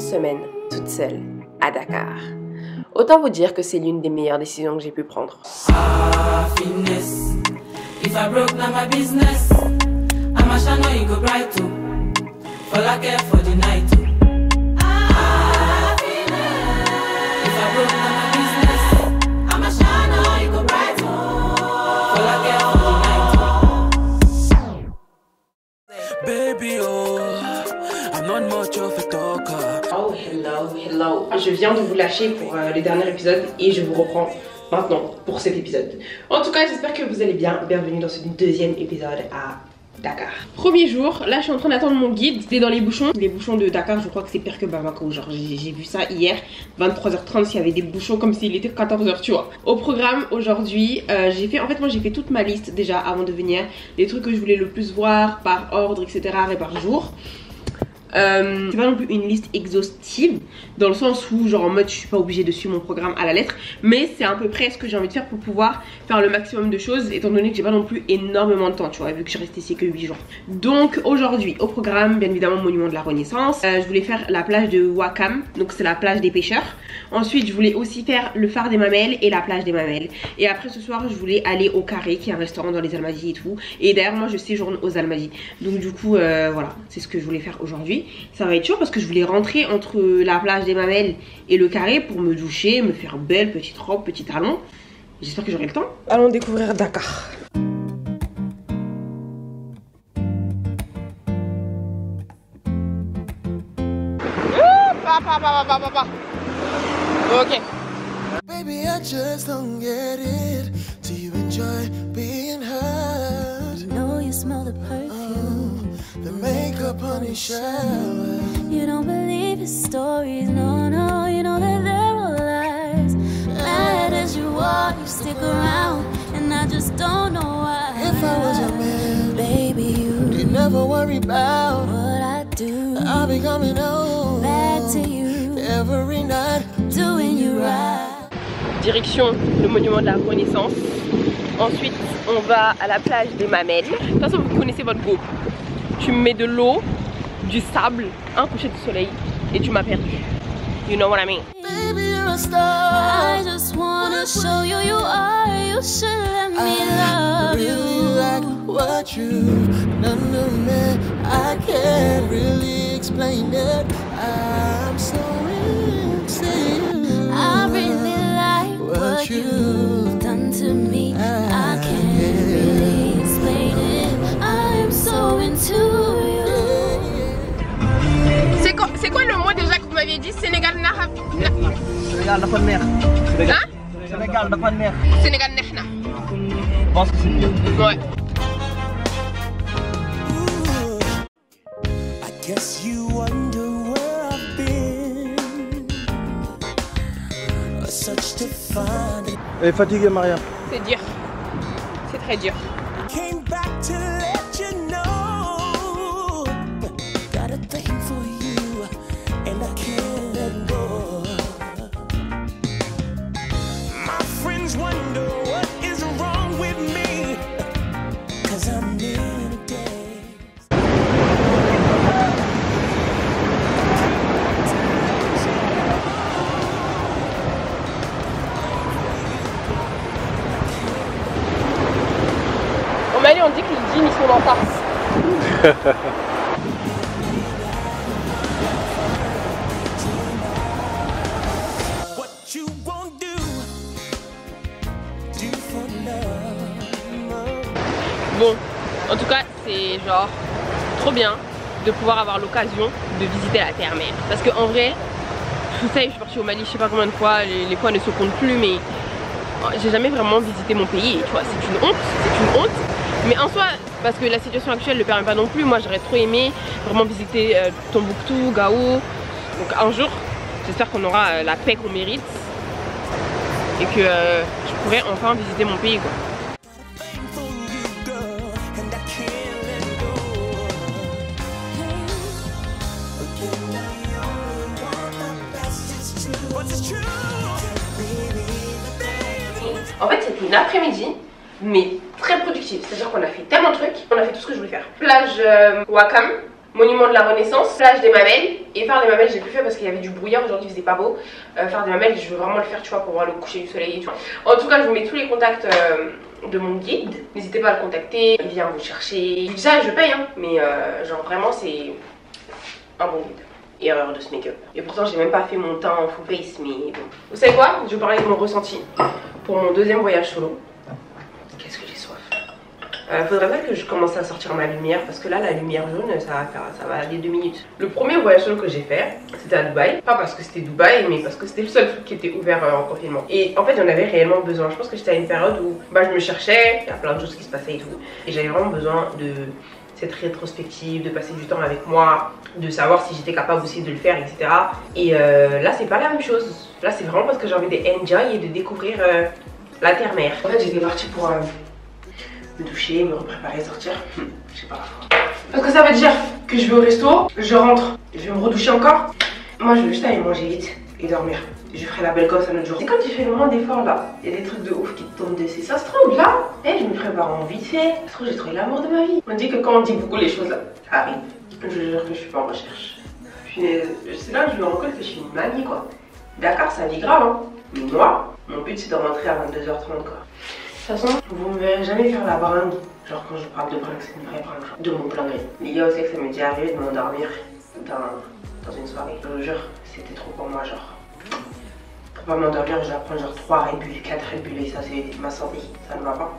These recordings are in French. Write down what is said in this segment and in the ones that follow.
semaine toute seule à Dakar. Autant vous dire que c'est l'une des meilleures décisions que j'ai pu prendre. Oh hello. Je viens de vous lâcher pour le dernier épisode et je vous reprends maintenant pour cet épisode. En tout cas, j'espère que vous allez bien. Bienvenue dans ce deuxième épisode à Dakar. Premier jour, là je suis en train d'attendre mon guide. C'était dans les bouchons de Dakar. Je crois que c'est pire que Bamako. Genre j'ai vu ça hier, 23h30, s'il y avait des bouchons comme s'il était 14h, tu vois. Au programme aujourd'hui, j'ai fait toute ma liste déjà avant de venir, les trucs que je voulais le plus voir par ordre, etc. et par jour. C'est pas non plus une liste exhaustive dans le sens où genre en mode je suis pas obligée de suivre mon programme à la lettre, mais c'est à peu près ce que j'ai envie de faire pour pouvoir faire le maximum de choses étant donné que j'ai pas non plus énormément de temps, tu vois, vu que je suis restée ici que 8 jours. Donc aujourd'hui au programme, bien évidemment, monument de la Renaissance. Je voulais faire la plage de Wakam, donc c'est la plage des pêcheurs. Ensuite je voulais aussi faire le phare des Mamelles et la plage des Mamelles. Et après ce soir je voulais aller au Carré, qui est un restaurant dans les Almadies et tout. Et d'ailleurs moi je séjourne aux Almadies, donc du coup voilà, c'est ce que je voulais faire aujourd'hui. Ça va être chaud parce que je voulais rentrer entre la plage des Mamelles et le Carré pour me doucher, me faire belle, petite robe, petit talon. J'espère que j'aurai le temps. Allons découvrir Dakar. Papa. Ok. Baby, I just don't get it. Do you enjoy being hurt? You know you smell the perfume, the makeup on his shower. You don't believe his stories, no, you know that they're all lies. Mad as you are, you stick around, and I just don't know why. If I was your man, baby, you'd never worry about what I do. I'll be coming home back to you every night, doing you right. Direction le monument de la Renaissance. Ensuite on va à la plage des Mamelles. De toute façon vous connaissez votre go. Tu me mets de l'eau, du sable, un coucher de soleil et tu m'as perdu. You know what I mean? Baby, you're a star. I just wanna show you you are. You should let me love really you. Like what you've done to me, I can't really explain it. I'm so into you. I really like what you've done to me. I can't really explain it. I'm so into you. C'est quoi le mot déjà que vous m'aviez dit? Sénégal Nahaf. Sénégal dafa neex. Hein? Sénégal dafa neex. Sénégal neex na. Je pense que c'est mieux. Ouais. I guess you wonder where I've been. Such to find it. Elle est fatiguée, Maria. C'est dur. C'est très dur. Came back to let you know. Got a thing for you, and I can't let go. My friends wonder what is wrong with me, 'cause I'm in a daze. Au Mali on dit que les djinns ils sont dans Tars. What you won't do for love. Bon, en tout cas c'est genre trop bien de pouvoir avoir l'occasion de visiter la terre-mer. Parce qu'en vrai, tout ça, je suis partie au Mali je sais pas combien de fois, les fois ne se comptent plus, mais j'ai jamais vraiment visité mon pays, tu vois, c'est une honte. Mais en soi, parce que la situation actuelle ne le permet pas non plus, moi j'aurais trop aimé vraiment visiter Tombouctou, Gao. Donc un jour, j'espère qu'on aura la paix qu'on mérite et que je pourrai enfin visiter mon pays, quoi. En fait c'était une après-midi mais très productive, c'est à dire qu'on a fait tellement de trucs, on a fait tout ce que je voulais faire. Plage Wakam, Monument de la Renaissance, plage des mamelles. Et faire des mamelles, j'ai plus fait parce qu'il y avait du brouillard. Aujourd'hui, il faisait pas beau. Faire des mamelles, je veux vraiment le faire, tu vois, pour voir le coucher du soleil. Tu vois. En tout cas, je vous mets tous les contacts de mon guide. N'hésitez pas à le contacter. Il vient vous chercher. Déjà, je paye, hein. Mais genre, vraiment, c'est un bon guide. Erreur de ce make-up. Et pourtant, j'ai même pas fait mon teint en full face. Mais bon. Vous savez quoi? Je vais vous parler de mon ressenti pour mon deuxième voyage solo. Qu'est-ce que j'ai soif. Faudrait pas que je commence à sortir ma lumière parce que là la lumière jaune ça va aller 2 minutes. Le premier voyage solo que j'ai fait c'était à Dubaï. Pas parce que c'était Dubaï mais parce que c'était le seul truc qui était ouvert en confinement. Et en fait j'en avais réellement besoin. Je pense que j'étais à une période où je me cherchais, il y a plein de choses qui se passaient et tout. Et j'avais vraiment besoin de cette rétrospective, de passer du temps avec moi, de savoir si j'étais capable aussi de le faire, etc. Et là c'est pas la même chose. Là c'est vraiment parce que j'ai envie d'enjoy et de découvrir la terre-mer. En fait j'étais partie pour me doucher, me repréparer, sortir. Je sais pas. Parce que ça veut dire que je vais au resto, je rentre, je vais me redoucher encore. Moi je veux juste aller manger vite et dormir. Je ferai la belle gosse un autre jour. C'est quand tu fais le moins d'efforts là, il y a des trucs de ouf qui te tombent dessus. Ça se trouve là, je me prépare en vite fait. Ça se trouve j'ai trouvé l'amour de ma vie. On dit que quand on dit beaucoup les choses là, ça arrive. Je jure que je suis pas en recherche. C'est là que je me rends compte que je suis une mamie quoi. Dakar ça vie grave hein. Mais moi, mon but c'est de rentrer à 22h30 quoi. De toute façon, vous ne me verrez jamais faire la bringue. Genre quand je parle de bringue, c'est une vraie bringue. De mon plein gré. Les gars aussi que ça m'est déjà arrivé de m'endormir dans une soirée. Je vous jure, c'était trop pour moi genre. Pour pas m'endormir, je dois prendre genre 3 Red Bull, 4 Red Bull et ça c'est ma santé. Ça ne va pas.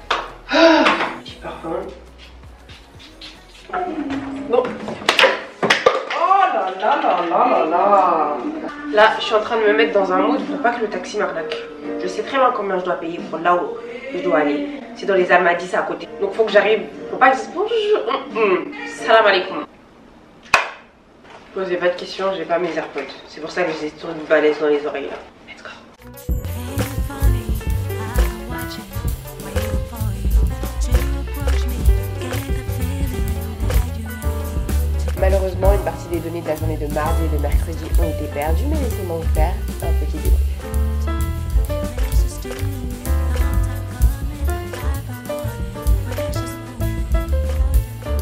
Petit parfum. Bon. Oh là là là là là là. Là, je suis en train de me mettre dans un mood pour pas que le taxi m'arnaque. Je sais très bien combien je dois payer pour là où je dois aller. C'est dans les Almadies, c'est à côté. Donc faut que j'arrive. Faut pas que je dise bonjour. Salam alaikum. Posez pas de questions, j'ai pas mes AirPods. C'est pour ça que j'ai trop de balèze dans les oreilles là. Let's go. Malheureusement, une partie des données de la journée de mardi et de mercredi ont été perdues, mais laissez-moi vous faire un petit débrief.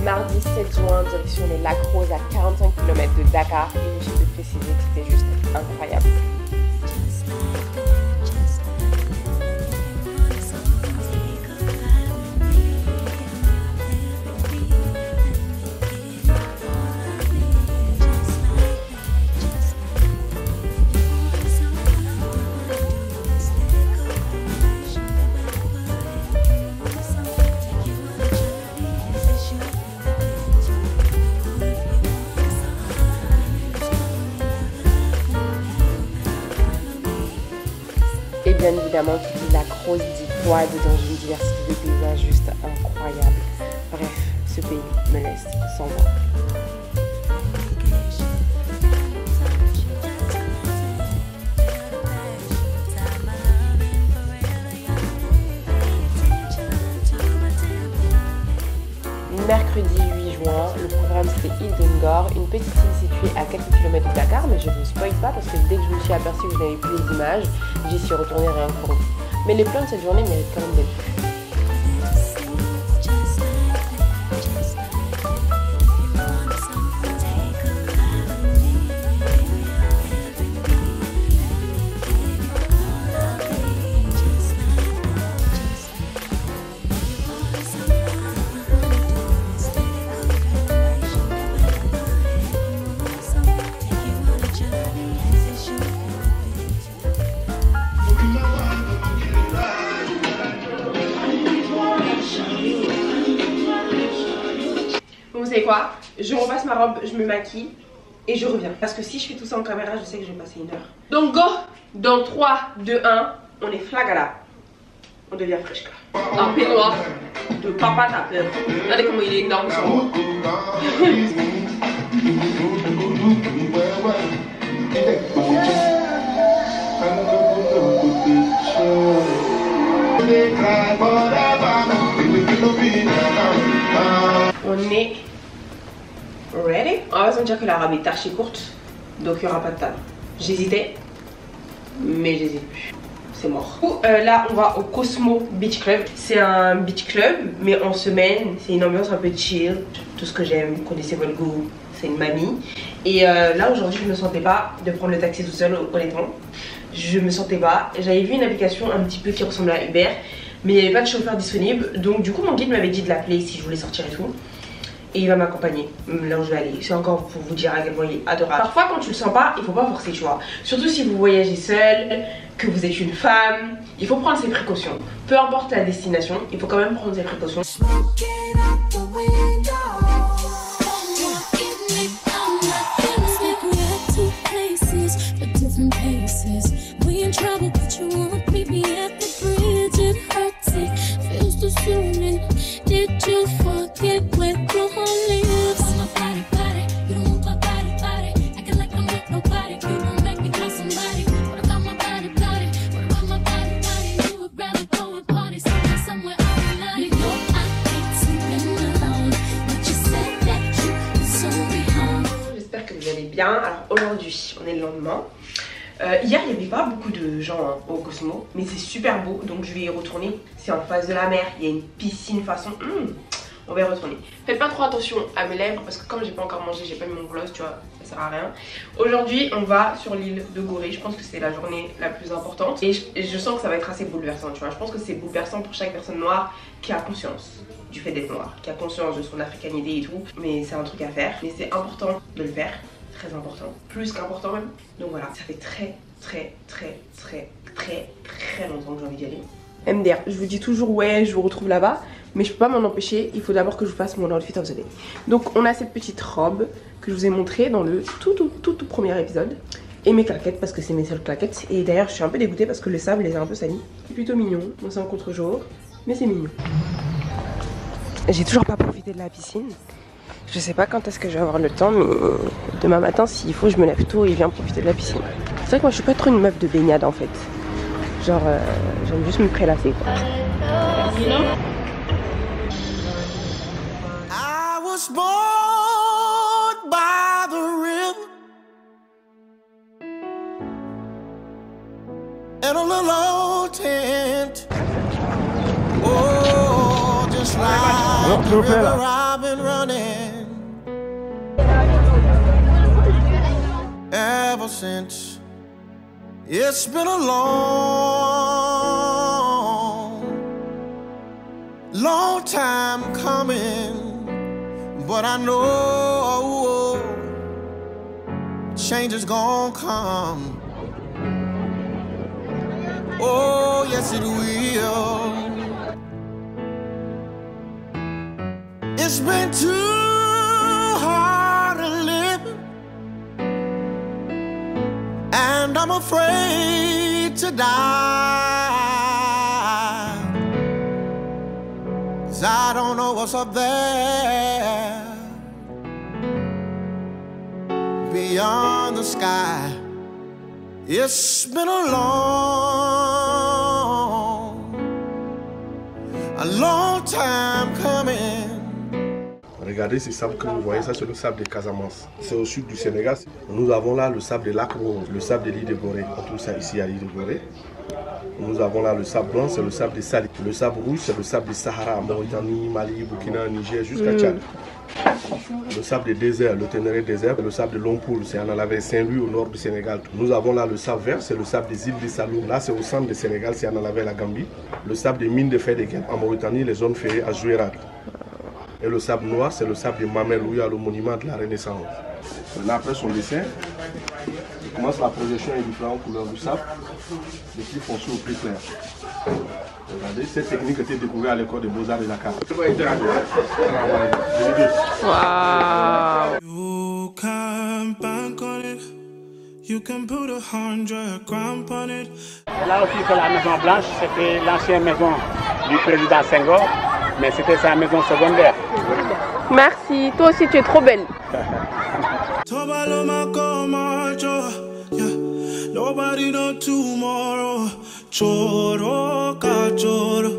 Mardi 7 juin, direction les Lacs Roses à 45 km de Dakar. Inutile de préciser que c'était juste incroyable. Bien évidemment, qui dit Lac Rose dit quad dans une diversité de paysages juste incroyable. Bref, ce pays me laisse sans voix. Mercredi 8 juin, le programme c'était Île de Ngor, une petite île située à quelques kilomètres de Dakar, mais je ne vous spoil pas parce que dès que je me suis aperçue que je n'avais plus les images, j'y suis retournée rien que pour vous. Mais les plans de cette journée méritent quand même d'être vus. Vous savez quoi? Je repasse ma robe, je me maquille et je reviens. Parce que si je fais tout ça en caméra, je sais que je vais passer 1 heure. Donc go! Dans 3, 2, 1, on est flagala. On devient fraîche. Un peignoir de papa ta peur. Regardez comment il est énorme sur moi. On est ready. On va se dire que la robe est archi courte, donc il n'y aura pas de talons. J'hésitais, mais j'hésite plus. C'est mort. Là, on va au Cosmo Beach Club. C'est un beach club, mais en semaine. C'est une ambiance un peu chill. Tout ce que j'aime, vous connaissez votre goût. c'est une mamie. Et là aujourd'hui je me sentais pas de prendre le taxi tout seul, honnêtement. Je me sentais pas. J'avais vu une application un petit peu qui ressemblait à Uber, mais il n'y avait pas de chauffeur disponible. Donc du coup mon guide m'avait dit de l'appeler si je voulais sortir et tout. Et il va m'accompagner là où je vais aller. C'est encore pour vous dire à quel point il est adorable. Parfois quand tu le sens pas, il faut pas forcer, tu vois. Surtout si vous voyagez seul, que vous êtes une femme, il faut prendre ses précautions. Peu importe la destination, il faut quand même prendre ses précautions. Alors aujourd'hui on est le lendemain. Hier il n'y avait pas beaucoup de gens au Cosmo, mais c'est super beau donc je vais y retourner. C'est en face de la mer, il y a une piscine façon. On va y retourner. Faites pas trop attention à mes lèvres parce que comme j'ai pas encore mangé, j'ai pas mis mon gloss, tu vois, ça sert à rien. Aujourd'hui on va sur l'île de Gorée. Je pense que c'est la journée la plus importante et je sens que ça va être assez bouleversant, tu vois. Je pense que c'est bouleversant pour chaque personne noire qui a conscience du fait d'être noire, qui a conscience de son africanité et tout. Mais c'est un truc à faire, mais c'est important de le faire. Très important, plus qu'important même. Donc voilà, ça fait très longtemps que j'ai envie d'y aller. MDR, je vous dis toujours ouais, je vous retrouve là-bas, mais je peux pas m'en empêcher, il faut d'abord que je vous fasse mon outfit of the day. Donc on a cette petite robe que je vous ai montrée dans le tout premier épisode. Et mes claquettes, parce que c'est mes seules claquettes. Et d'ailleurs je suis un peu dégoûtée parce que le sable les a un peu salis. C'est plutôt mignon, bon c'est en contre-jour, mais c'est mignon. J'ai toujours pas profité de la piscine. Je sais pas quand est-ce que je vais avoir le temps, mais demain matin, s'il faut, je me lève tôt et viens profiter de la piscine. C'est vrai que moi, je suis pas trop une meuf de baignade en fait. Genre, j'aime juste me prélasser, quoi. I was born by the river in a little old tent. Oh, just like the river I've been running ever since. It's been a long time coming, but I know change is gonna come. Oh, yes it will. It's been too hard to live, and I'm afraid to die, 'cause I don't know what's up there beyond the sky. It's been a long time coming. Regardez ce sable que vous voyez, ça c'est le sable de Casamance. C'est au sud du Sénégal. Nous avons là le sable de Lac Rose, le sable de l'île de Gorée. On trouve ça ici à l'île de Gorée. Nous avons là le sable blanc, c'est le sable de Sali. Le sable rouge, c'est le sable de Sahara, Mauritanie, Mali, Burkina, Niger, jusqu'à Tchad. Le sable de désert, le Ténéré désert, le sable de Lompoul, c'est en Alavé Saint-Louis au nord du Sénégal. Nous avons là le sable vert, c'est le sable des îles de Saloum. Là c'est au centre du Sénégal, c'est en Alavé la Gambie. Le sable des mines de fer de Guêpes en Mauritanie, les zones ferrées à Zouérate. Et le sable noir, c'est le sable de Mamel, où il y a le monument de la Renaissance. Là, après son dessin, il commence la projection des différentes couleurs du sable, des plus foncés au plus clair. Regardez, cette technique a été découverte à l'école des Beaux-Arts de Dakar. Waouh! You can bank on it. You can put 100 grams on it. Là aussi, c'est la Maison Blanche, c'était l'ancienne maison du président Senghor, mais c'était sa maison secondaire. Merci, toi aussi tu es trop belle. Nobody know tomorrow. Choro ka choro.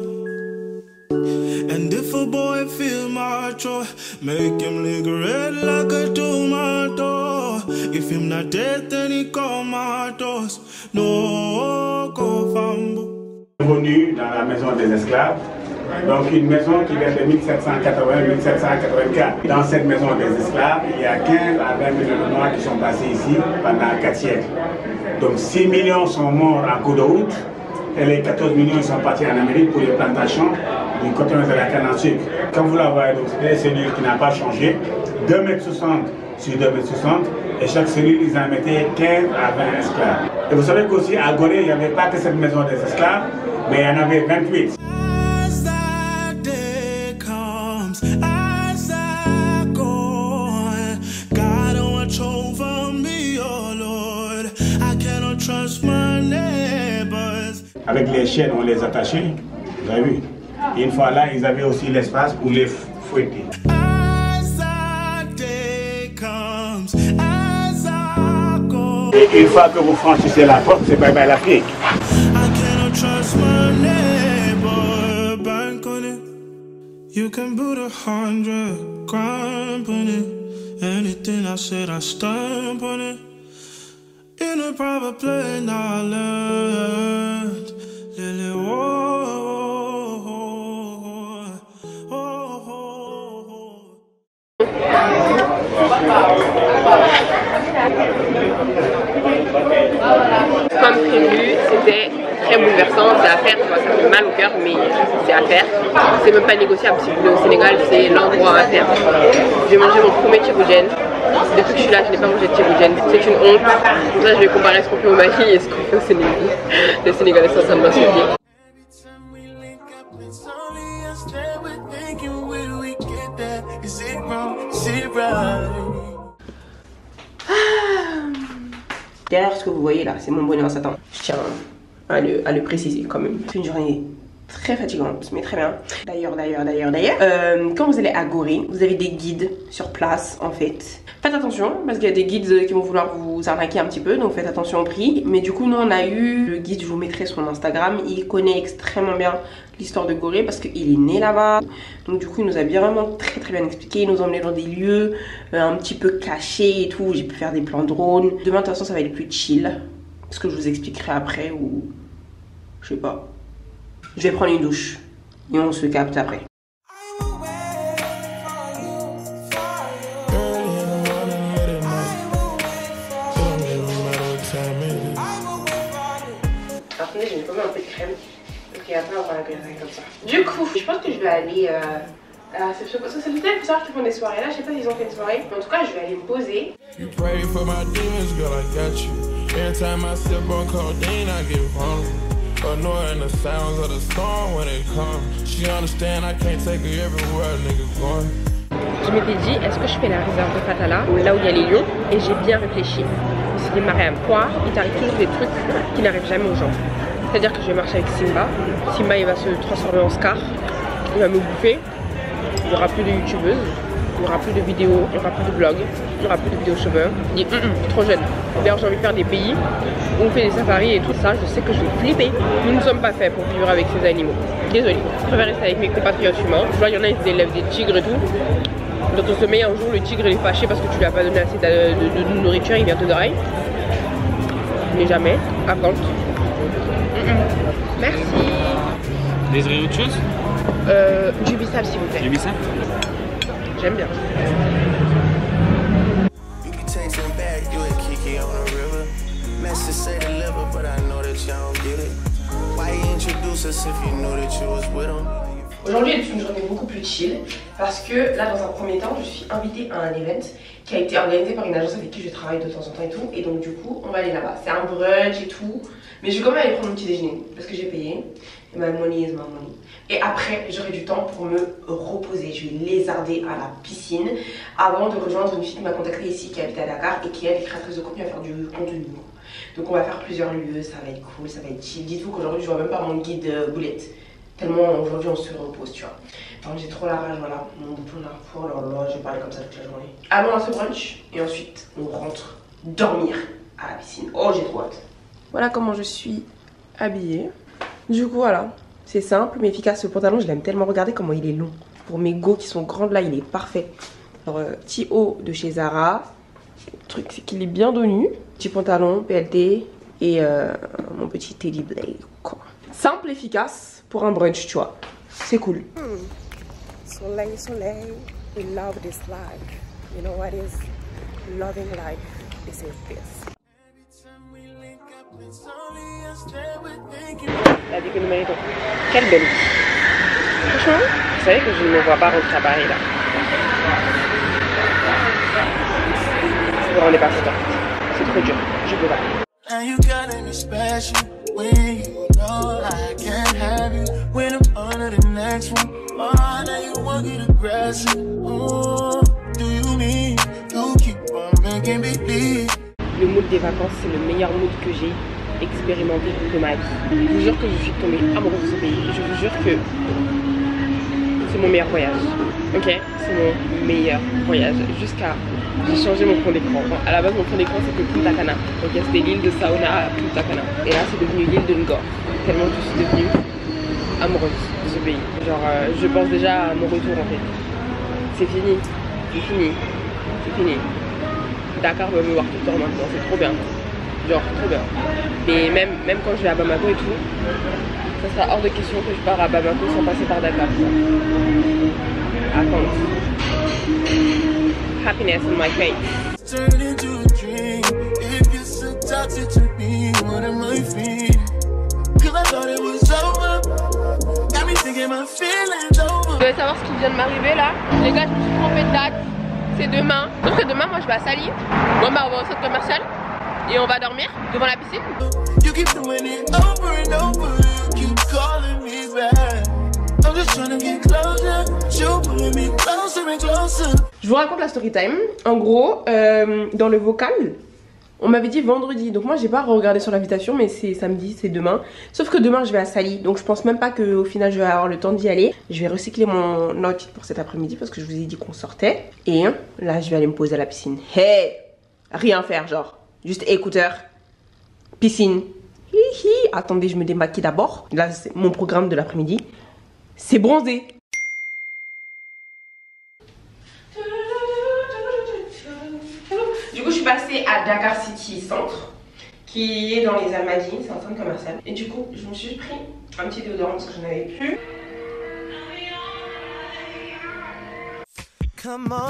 And if a boy feel macho, make him look red like a tomato. If him not dead, then he comatose. No go fambo. Venu dans la maison des esclaves, Donc une maison qui date de 1780-1784. Dans cette maison des esclaves, il y a 15 à 20 millions de Noirs qui sont passés ici pendant 4 siècles. Donc 6 millions sont morts en cours de route et les 14 millions ils sont partis en Amérique pour les plantations du coton et de la canne en sucre. Comme vous la voyez, c'est des cellules qui n'ont pas changé, 2,60 m sur 2,60 m et chaque cellule ils en mettaient 15 à 20 esclaves. Et vous savez qu'aussi à Gorée, il n'y avait pas que cette maison des esclaves, mais il y en avait 28. As that day comes, as I go, God watch over me, oh Lord. I cannot trust my neighbors. Avec les chaînes, on les attachait, vous avez vu. Et une fois là, ils avaient aussi l'espace pour les fouetter. As that day comes, as I go, Et une fois que vous franchissez la porte, c'est bye bye l'Afrique. I cannot trust my neighbor. Bank on it. You can put 100 grand on it. Anything I said, I stamp on it. In a private plane, I learned. Lily, Comme prévu, c'était très bouleversant, c'est à faire, tu vois, ça fait mal au cœur, mais c'est à faire. C'est même pas négociable, si vous voulez, au Sénégal, c'est l'endroit à faire. J'ai mangé mon premier tchiboujen. Depuis que je suis là, je n'ai pas mangé de tchiboujen. C'est une honte. Pour ça, je vais comparer ce qu'on fait au Mali et ce qu'on fait au Sénégal. Les Sénégalais sont ça m'a suivi. Derrière ce que vous voyez là, c'est mon bonnet en satin. Je tiens à le préciser quand même. C'est une journée très fatigante, mais très bien. D'ailleurs, quand vous allez à Gorée, vous avez des guides sur place en fait. Faites attention parce qu'il y a des guides qui vont vouloir vous arnaquer un petit peu, donc faites attention au prix. Mais du coup, nous on a eu le guide, je vous mettrai son Instagram. Il connaît extrêmement bien l'histoire de Gorée parce qu'il est né là-bas. Donc du coup, il nous a vraiment très bien expliqué. Il nous a emmené dans des lieux un petit peu cachés et tout. J'ai pu faire des plans drone. Demain, de toute façon, ça va être plus chill. Ce que je vous expliquerai après ou je sais pas. Je vais prendre une douche et on se capte après. Attendez, j'ai quand même un peu de crème. Donc il y a pas avoir la gueule comme ça. Du coup, je pense que je vais aller c'est peut-être pour savoir qu'ils font des soirées là. Je sais pas s'ils ont fait une soirée. Mais en tout cas, je vais aller me poser. you pray for my demons, girl, I got you. Every time I sip on codeine, I get vulnerable. Annoying the sounds of the storm when it comes. She understand I can't take her everywhere, nigga going. Je m'étais dit, est-ce que je fais la réserve de Fatala, là où il y a les lions? Et j'ai bien réfléchi. Je me suis dit, Mariam, toi, il t'arrive toujours des trucs qui n'arrivent jamais aux gens. C'est-à-dire que je vais marcher avec Simba. Simba, il va se transformer en Scar. Il va me bouffer. Il n'y aura plus de youtubeuses. Il n'y aura plus de vidéos. Il n'y aura plus de vlogs. Il n'y aura plus de vidéos cheveux. Il dit, trop jeune. D'ailleurs, j'ai envie de faire des pays où on fait des safaris et tout ça. Je sais que je vais flipper. Nous ne sommes pas faits pour vivre avec ces animaux. Désolée. Je préfère rester avec mes compatriotes humains. Je vois, il y en a, ils élèvent des tigres et tout. Dans ton sommeil, un jour, le tigre il est fâché parce que tu lui as pas donné assez de nourriture, il vient te drailler. Mais jamais, à quand. Merci. Désirez autre chose? Du bissap s'il vous plaît. Du bissap? J'aime bien. You can take some back, you and Kiki on the river. Message say deliver, but I know that y'all don't get it. Why you introduce us if you knew that you was with him? Aujourd'hui est une journée beaucoup plus chill parce que là dans un premier temps je suis invitée à un event qui a été organisé par une agence avec qui je travaille de temps en temps et tout, et donc du coup on va aller là-bas. C'est un brunch et tout, mais je vais quand même aller prendre mon petit déjeuner parce que j'ai payé et my money is my money. Et après j'aurai du temps pour me reposer, je vais lézarder à la piscine avant de rejoindre une fille qui m'a contactée ici qui habite à Dakar et qui est créatrice de contenu à faire du contenu. Donc on va faire plusieurs lieux, ça va être cool, ça va être chill. Dites-vous qu'aujourd'hui je vois même pas mon guide boulette. Tellement aujourd'hui on se repose, tu vois. Donc j'ai trop la rage, voilà. Mon bouton là, oh là là, je vais parler comme ça toute la journée. Allons à ce brunch et ensuite on rentre dormir à la piscine. Oh, j'ai trop hâte. Voilà comment je suis habillée. Du coup, voilà. C'est simple mais efficace. Ce pantalon, je l'aime tellement. Regardez comment il est long. Pour mes go qui sont grandes là, il est parfait. Alors, petit haut de chez Zara. Le truc, c'est qu'il est bien dos nu. Petit pantalon, PLT et mon petit teddy blade, quoi. Simple, efficace pour un brunch, tu vois. c'est cool. Soleil, soleil, we love this life. You know what is loving life? This is this. La vie que nous méritons. Quelle belle vie. Franchement, vous savez que je ne me vois pas rentrer à Paris là. Vous vous rendez pas compte. C'est trop dur. Je peux pas. And you gotta be special when you know I can't have you. When I'm on to the next one, oh, now you want to get aggressive. Oh, do you mean you keep on making me believe? Le mood des vacances, c'est le meilleur mood que j'ai expérimenté de ma vie. Je vous jure que je suis tombée amoureuse de ce pays. Je vous jure que c'est mon meilleur voyage. Ok, c'est mon meilleur voyage. Jusqu'à j'ai changé mon fond d'écran. Bon, à la base, mon fond d'écran c'était Punta Cana. Donc c'était l'île de Saona à Punta Cana. Et là, c'est devenu l'île de Ngor. Tellement que je suis devenue amoureuse de ce pays. Genre, je pense déjà à mon retour en fait. C'est fini. C'est fini. C'est fini. Dakar va me voir tout le temps maintenant. C'est trop bien. Genre, trop bien. Et même quand je vais à Bamako et tout, ça sera hors de question que je pars à Bamako sans passer par Dakar. Attends. Happiness on my face. Turn into a dream. If you're so toxic to me, what am I feeling? Cause I thought it was over. Got me thinking my feelings over. Vous devez savoir ce qui vient de m'arriver là. Les gars, je me suis trompée de date. C'est demain. Sauf que demain, moi je vais à Sali. Bon bah on va au centre commercial. Et on va dormir devant la piscine. You keep doing it over and over. You keep calling me back. I'm just trying to get closer. You're pulling me closer and closer. Je vous raconte la story time. En gros, dans le vocal, on m'avait dit vendredi. Donc moi, j'ai pas regardé sur l'invitation, mais c'est samedi, c'est demain. Sauf que demain, je vais à Sali. Donc je pense même pas qu'au final, je vais avoir le temps d'y aller. Je vais recycler mon outfit pour cet après-midi parce que je vous ai dit qu'on sortait. Et là, je vais aller me poser à la piscine. Hey! Rien faire, genre. Juste écouteurs, piscine. Hihi. Attendez, je me démaquille d'abord. Là, c'est mon programme de l'après-midi. C'est bronzé. Du coup, je suis passée à Dakar City Centre, qui est dans les Almadies, c'est un centre commercial. Et du coup, je me suis pris un petit déodorant parce que je n'en avais plus. Come on.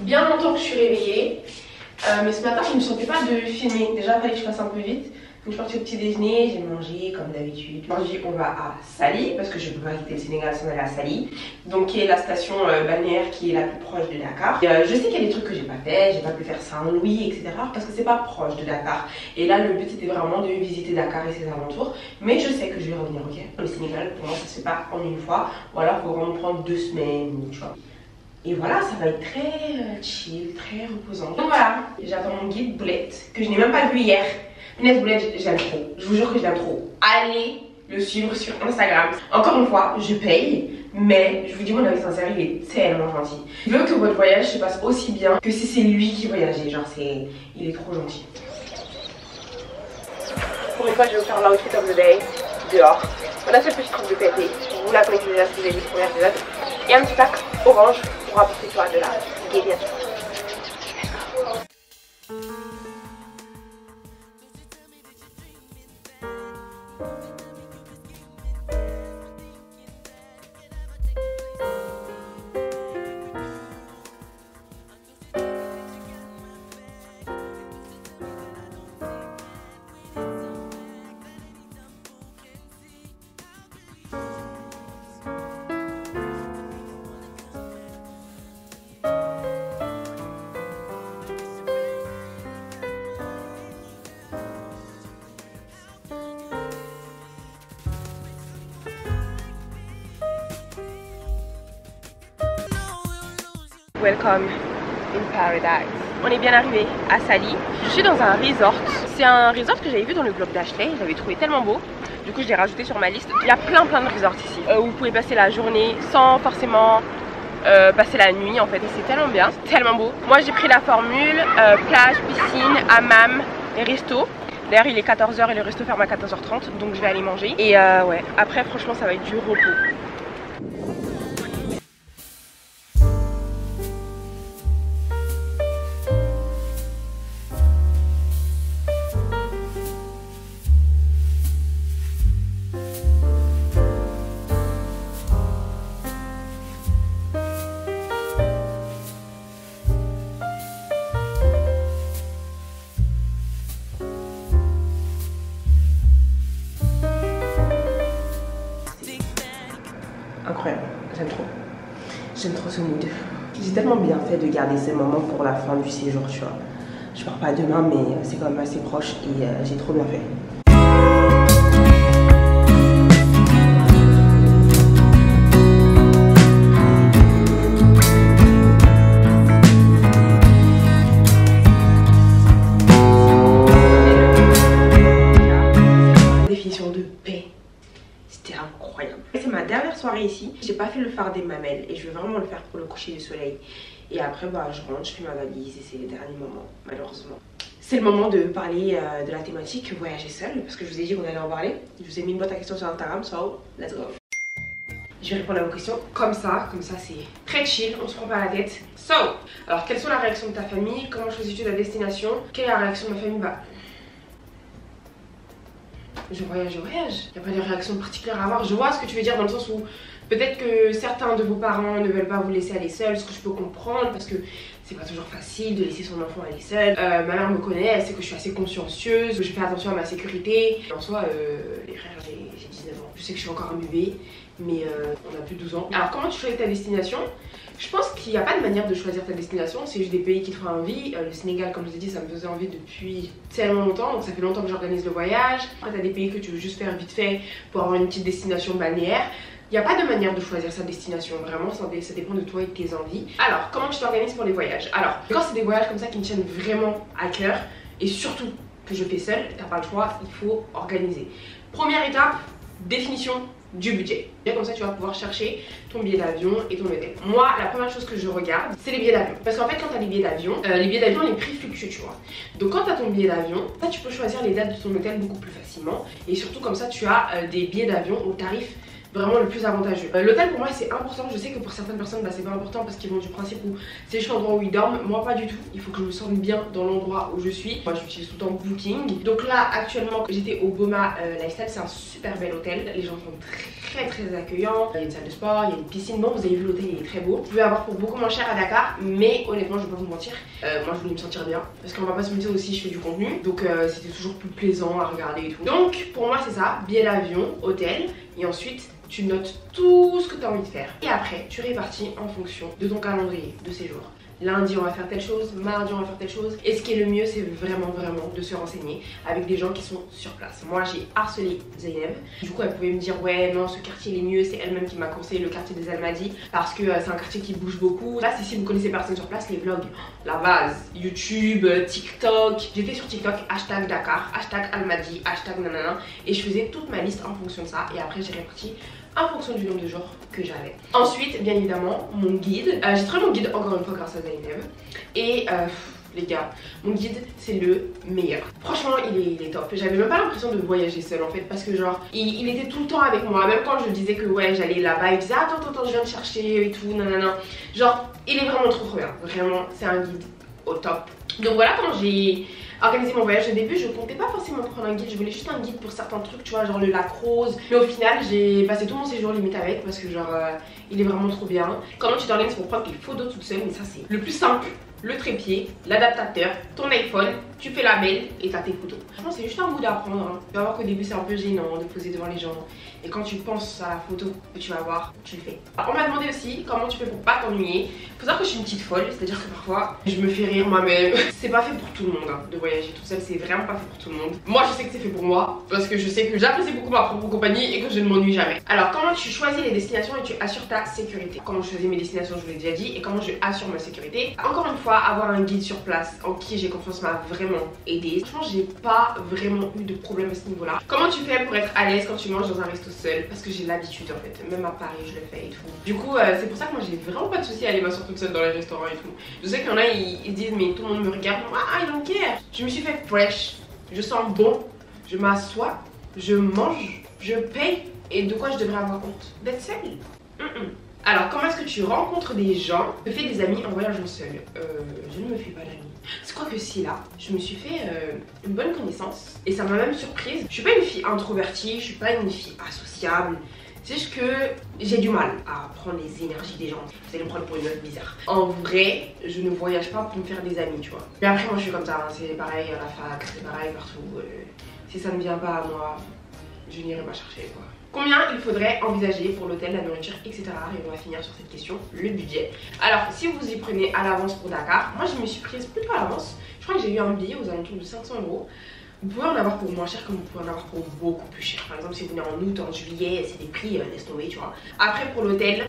Bien longtemps que je suis réveillée, mais ce matin je ne me sentais pas de filmer. Déjà il fallait que je fasse un peu vite. Donc je suis partie au petit déjeuner, j'ai mangé comme d'habitude. Aujourd'hui on va à Sali parce que je ne peux pas quitter le Sénégal sans aller à Sali. Donc qui est la station balnéaire qui est la plus proche de Dakar. Je sais qu'il y a des trucs que j'ai pas fait, j'ai pas pu faire Saint-Louis, etc. parce que c'est pas proche de Dakar. Et là le but c'était vraiment de visiter Dakar et ses alentours. Mais je sais que je vais revenir, ok. Le Sénégal pour moi ça se fait pas en une fois. Ou alors il faut vraiment prendre 2 semaines, tu vois. Et voilà, ça va être très chill, très reposant. Donc voilà, j'attends mon guide Boulette, que je n'ai même pas vu hier. Punaise Boulette, je l'aime trop. Je vous jure que je l'aime trop. Allez le suivre sur Instagram. Encore une fois, je paye, mais je vous dis mon avis sincère, il est tellement gentil. Il veut que votre voyage se passe aussi bien que si c'est lui qui voyageait. Genre, il est trop gentil. Pour une fois, je vais vous faire l'outfit of the day dehors. On a cette petite robe de pété. Vous la connaissez déjà si vous avez vu le premier épisode. Et un petit sac orange pour apporter toi de la guérison. welcome in paradise. On est bien arrivé à Sali. Je suis dans un resort. C'est un resort que j'avais vu dans le blog d'Ashley. J'avais trouvé tellement beau. Du coup, je l'ai rajouté sur ma liste. Il y a plein de resorts ici où vous pouvez passer la journée sans forcément passer la nuit en fait. Et c'est tellement bien, c'est tellement beau. Moi, j'ai pris la formule plage, piscine, hammam et resto. D'ailleurs, il est 14 h et le resto ferme à 14 h 30. Donc, je vais aller manger. Et ouais, après, franchement, ça va être du repos. Incroyable, j'aime trop ce mood. J'ai tellement bien fait de garder ces moments pour la fin du séjour, tu vois. Je pars pas demain, mais c'est quand même assez proche et j'ai trop bien fait. Définition de paix. C'était incroyable. C'est ma dernière soirée ici. J'ai pas fait le fard des mamelles et je vais vraiment le faire pour le coucher du soleil. Et après bah je rentre, je fais ma valise et c'est les derniers moments malheureusement. C'est le moment de parler de la thématique voyager seul parce que je vous ai dit qu'on allait en parler. Je vous ai mis une boîte à questions sur Instagram, so let's go. Je vais répondre à vos questions comme ça c'est très chill, on se prend pas la tête. So, alors quelles sont les réactions de ta famille? Comment choisis-tu ta destination? Quelle est la réaction de ma famille? Bah je voyage. Il n'y a pas de réaction particulière à avoir. Je vois ce que tu veux dire dans le sens où peut-être que certains de vos parents ne veulent pas vous laisser aller seul, ce que je peux comprendre parce que c'est pas toujours facile de laisser son enfant aller seul. Ma mère me connaît, elle sait que je suis assez consciencieuse, que je fais attention à ma sécurité. En soi, les frères, j'ai 19 ans. Je sais que je suis encore un bébé, mais on a plus de 12 ans. Alors comment tu choisis ta destination? Je pense qu'il n'y a pas de manière de choisir ta destination, c'est juste des pays qui te font envie. Le Sénégal, comme je vous ai dit, ça me faisait envie depuis tellement longtemps, donc ça fait longtemps que j'organise le voyage. Après, tu as des pays que tu veux juste faire vite fait pour avoir une petite destination balnéaire. Il n'y a pas de manière de choisir sa destination, vraiment, ça dépend de toi et de tes envies. Alors, comment tu t'organises pour les voyages? Alors, quand c'est des voyages comme ça qui me tiennent vraiment à cœur, et surtout que je fais seule, t'as pas le choix, il faut organiser. Première étape, définition du budget. Comme ça tu vas pouvoir chercher ton billet d'avion et ton hôtel. Moi la première chose que je regarde c'est les billets d'avion. Parce qu'en fait quand tu as les billets d'avion les prix fluctuent tu vois. Donc quand tu as ton billet d'avion, là tu peux choisir les dates de ton hôtel beaucoup plus facilement. Et surtout comme ça tu as des billets d'avion au tarif vraiment le plus avantageux. L'hôtel pour moi c'est important, je sais que pour certaines personnes bah, c'est pas important parce qu'ils vont du principe où c'est juste l'endroit où ils dorment, moi pas du tout, il faut que je me sente bien dans l'endroit où je suis. Moi j'utilise tout le temps Booking. Donc là actuellement j'étais au Boma Lifestyle, c'est un super bel hôtel, les gens sont très accueillants, il y a une salle de sport, il y a une piscine, bon vous avez vu l'hôtel il est très beau. Vous pouvez avoir pour beaucoup moins cher à Dakar, mais honnêtement je vais pas vous mentir, moi je voulais me sentir bien parce qu'on va pas se mentir aussi je fais du contenu, donc c'était toujours plus plaisant à regarder et tout. Donc pour moi c'est ça, billet d'avion, hôtel et ensuite tu notes tout ce que tu as envie de faire et après tu répartis en fonction de ton calendrier de séjour. Lundi on va faire telle chose, mardi on va faire telle chose. Et ce qui est le mieux c'est vraiment de se renseigner avec des gens qui sont sur place. Moi j'ai harcelé Zeynep. Du coup elle pouvait me dire ouais non ce quartier il est mieux. C'est elle-même qui m'a conseillé le quartier des Almadies parce que c'est un quartier qui bouge beaucoup. Là c'est si vous connaissez personne sur place, les vlogs, la base, YouTube, TikTok. J'étais sur TikTok, hashtag Dakar, hashtag Almadies, hashtag nanana. Et je faisais toute ma liste en fonction de ça. Et après j'ai réparti en fonction du nombre de jours que j'avais. Ensuite, bien évidemment, mon guide. J'ai trouvé mon guide encore une fois grâce à Zeynep. Et les gars, mon guide c'est le meilleur. Franchement, il est top. J'avais même pas l'impression de voyager seule en fait parce que genre, il était tout le temps avec moi. Même quand je disais que ouais, j'allais là-bas, il disait attends, je viens de chercher et tout, nanana. Genre, il est vraiment trop bien. Vraiment, c'est un guide au top. Donc voilà comment j'ai organisé mon voyage. Au début je comptais pas forcément prendre un guide, je voulais juste un guide pour certains trucs tu vois, genre le lac rose. Mais au final j'ai passé tout mon séjour limite avec parce que genre il est vraiment trop bien. Comment tu t'organises pour prendre tes photos toute seule, mais ça c'est le plus simple le trépied, l'adaptateur, ton iPhone, tu fais la belle et t'as tes photos. Franchement, c'est juste un bout d'apprendre. Hein. Tu vas voir qu'au début, c'est un peu gênant de poser devant les gens. Et quand tu penses à la photo que tu vas voir, tu le fais. On m'a demandé aussi comment tu fais pour pas t'ennuyer. Faut savoir que je suis une petite folle, c'est-à-dire que parfois, je me fais rire moi-même. C'est pas fait pour tout le monde hein, de voyager toute seule, c'est vraiment pas fait pour tout le monde. Moi, je sais que c'est fait pour moi parce que je sais que j'apprécie beaucoup ma propre compagnie et que je ne m'ennuie jamais. Alors, comment tu choisis les destinations et tu assures ta sécurité? Comment je choisis mes destinations, je vous l'ai déjà dit, et comment je assure ma sécurité. Encore une fois, avoir un guide sur place en qui j'ai confiance m'a vraiment aidé. Franchement, j'ai pas vraiment eu de problème à ce niveau-là. Comment tu fais pour être à l'aise quand tu manges dans un resto seul? Parce que j'ai l'habitude en fait, même à Paris je le fais et tout. Du coup, c'est pour ça que moi j'ai vraiment pas de souci à aller m'asseoir toute seule dans les restaurants et tout. Je sais qu'il y en a, ils disent mais tout le monde me regarde, ah I don't care. Je me suis fait fresh, je sens bon, je m'assois, je mange, je paye, et de quoi je devrais avoir honte? D'être seule. Alors, comment est-ce que tu rencontres des gens? Je fais des amis en voyageant seule. Je ne me fais pas d'amis. C'est quoi que si là, je me suis fait une bonne connaissance et ça m'a même surprise. Je suis pas une fille introvertie, je suis pas une fille associable. C'est juste que j'ai du mal à prendre les énergies des gens. Vous allez me prendre pour une meuf bizarre. En vrai, je ne voyage pas pour me faire des amis, tu vois. Mais après, moi je suis comme ça, hein. C'est pareil à la fac, c'est pareil partout. Si ça ne vient pas à moi, je n'irai pas chercher quoi. Combien il faudrait envisager pour l'hôtel, la nourriture, etc. Et on va finir sur cette question, le budget. Alors, si vous y prenez à l'avance pour Dakar, moi je me suis prise plutôt à l'avance. Je crois que j'ai eu un billet aux alentours de 500 €. Vous pouvez en avoir pour moins cher comme vous pouvez en avoir pour beaucoup plus cher. Par exemple, si vous venez en août, en juillet, c'est des prix, laisse tomber, tu vois. Après, pour l'hôtel,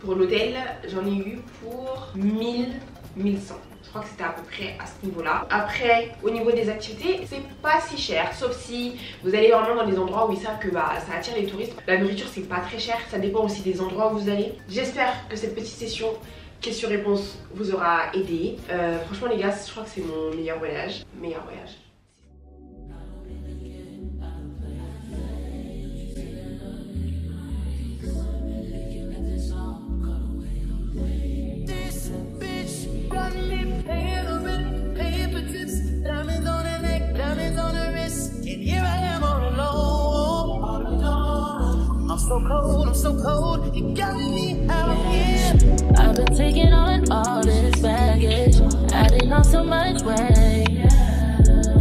j'en ai eu pour 1000, 1100. Je crois que c'était à peu près à ce niveau-là. Après, au niveau des activités, c'est pas si cher. Sauf si vous allez vraiment dans des endroits où ils savent que ça attire les touristes. La nourriture, c'est pas très cher. Ça dépend aussi des endroits où vous allez. J'espère que cette petite session question-réponse vous aura aidé. Franchement, les gars, je crois que c'est mon meilleur voyage. Meilleur voyage. I'm so cold, you got me out here. I've been taking on all this baggage, adding on so much weight.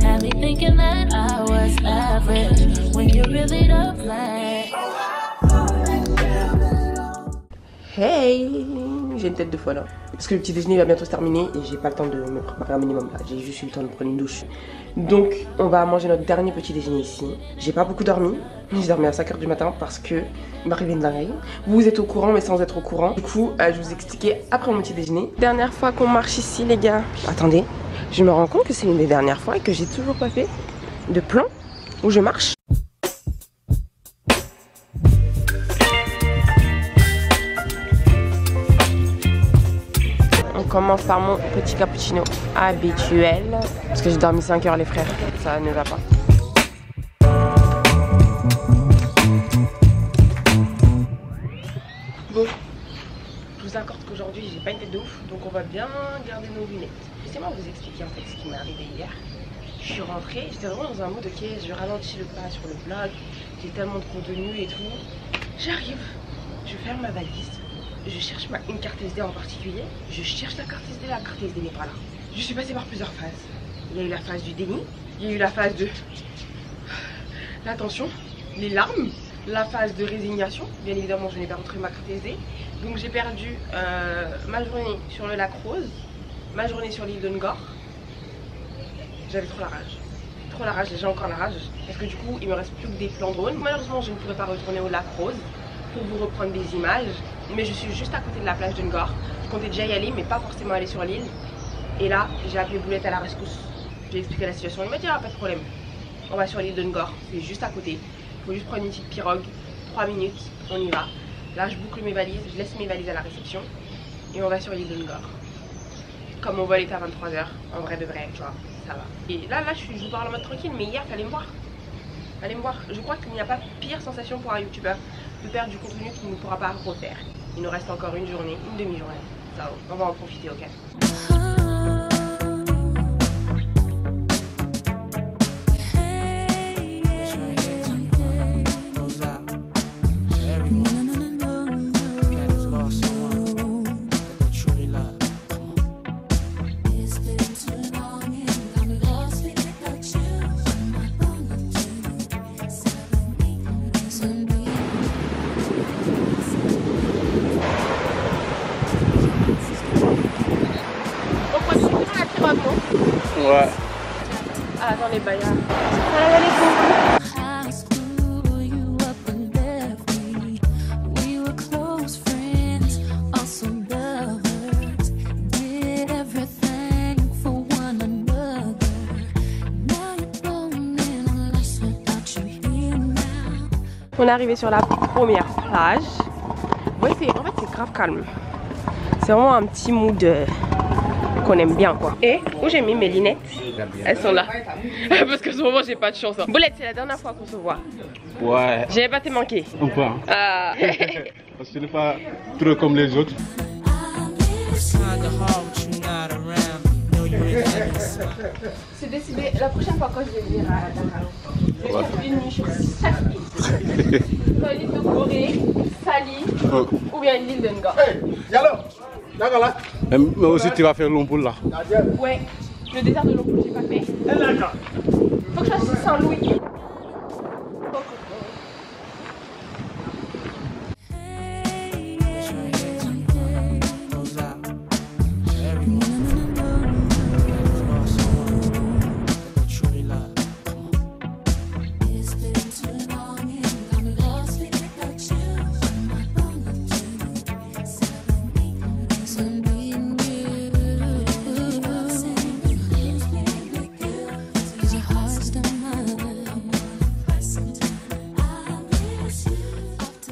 Had me thinking that I was average, when you really don't play. Hey, j'ai une tête de folle hein. Parce que le petit déjeuner va bientôt se terminer et j'ai pas le temps de me préparer un minimum là. J'ai juste eu le temps de prendre une douche. Donc on va manger notre dernier petit déjeuner ici. J'ai pas beaucoup dormi. J'ai dormi à 5 h du matin parce que il m'arrivait une dinguerie. Vous êtes au courant mais sans être au courant. Du coup je vous expliquais après mon petit déjeuner. Dernière fois qu'on marche ici les gars. Attendez, je me rends compte que c'est une des dernières fois et que j'ai toujours pas fait de plan où je marche. On commence par mon petit cappuccino habituel. Parce que j'ai dormi 5 heures les frères, ça ne va pas. Bon, je vous accorde qu'aujourd'hui j'ai pas une tête de ouf, donc on va bien garder nos lunettes. Laissez-moi vous expliquer en fait ce qui m'est arrivé hier. Je suis rentrée, j'étais vraiment dans un mood ok, je ralentis le pas sur le vlog, j'ai tellement de contenu et tout. J'arrive, je ferme ma valise. Je cherche une carte SD en particulier. Je cherche la carte SD n'est pas là. Je suis passée par plusieurs phases. Il y a eu la phase du déni, il y a eu la phase de l'attention, les larmes, la phase de résignation. Bien évidemment, je n'ai pas rentré ma carte SD. Donc j'ai perdu ma journée sur le lac Rose, ma journée sur l'île de Ngor. J'avais trop la rage. Trop la rage, j'ai encore la rage. Parce que du coup, il me reste plus que des plans drones. Malheureusement, je ne pourrai pas retourner au lac Rose pour vous reprendre des images. Mais je suis juste à côté de la plage de Ngor. Je comptais déjà y aller, mais pas forcément aller sur l'île. Et là, j'ai appelé Boulette à la rescousse. J'ai expliqué la situation. Il m'a dit, ah, pas de problème. On va sur l'île de Ngor. C'est juste à côté. Il faut juste prendre une petite pirogue. 3 minutes, on y va. Là, je boucle mes valises. Je laisse mes valises à la réception. Et on va sur l'île de Ngor. Comme mon vol était à 23 h. En vrai de vrai, tu vois. Ça va. Et là, je vous parle en mode tranquille. Mais hier, fallait me voir. Allez me voir, je crois qu'il n'y a pas pire sensation pour un youtubeur de perdre du contenu qu'il ne pourra pas refaire. Il nous reste encore une journée, une demi-journée. Ça, on va en profiter, ok? Is this On continue dans la pirogue, non? Ouais. Ah, dans les baillards. Salam alaikum. On est arrivé sur la première plage. Ouais, en fait c'est grave calme. C'est vraiment un petit mood qu'on aime bien quoi. Et où j'ai mis mes lunettes? Elles sont là. Parce que ce moment j'ai pas de chance. Hein. Boulette, c'est la dernière fois qu'on se voit. Ouais. J'avais pas te manquer. Un peu. Ah. Parce que tu n'es pas trop comme les autres. C'est décidé, la prochaine fois quand je vais venir à Dakar, je vais faire une nuit sur chaque île. Soit l'île de Gorée, Sali ou bien l'île de Nga. Mais aussi tu vas faire Lompoul là. Ouais, le désert de Lompoul j'ai pas fait. Faut que je fasse Saint-Louis.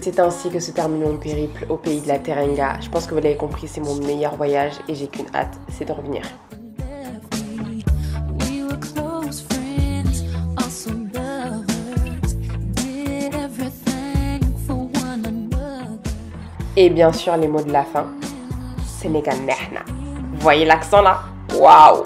C'est ainsi que se termine mon périple au pays de la Teranga. Je pense que vous l'avez compris, c'est mon meilleur voyage et j'ai qu'une hâte, c'est de revenir. Et bien sûr les mots de la fin, Sénégal Nehna. Vous voyez l'accent là? Waouh!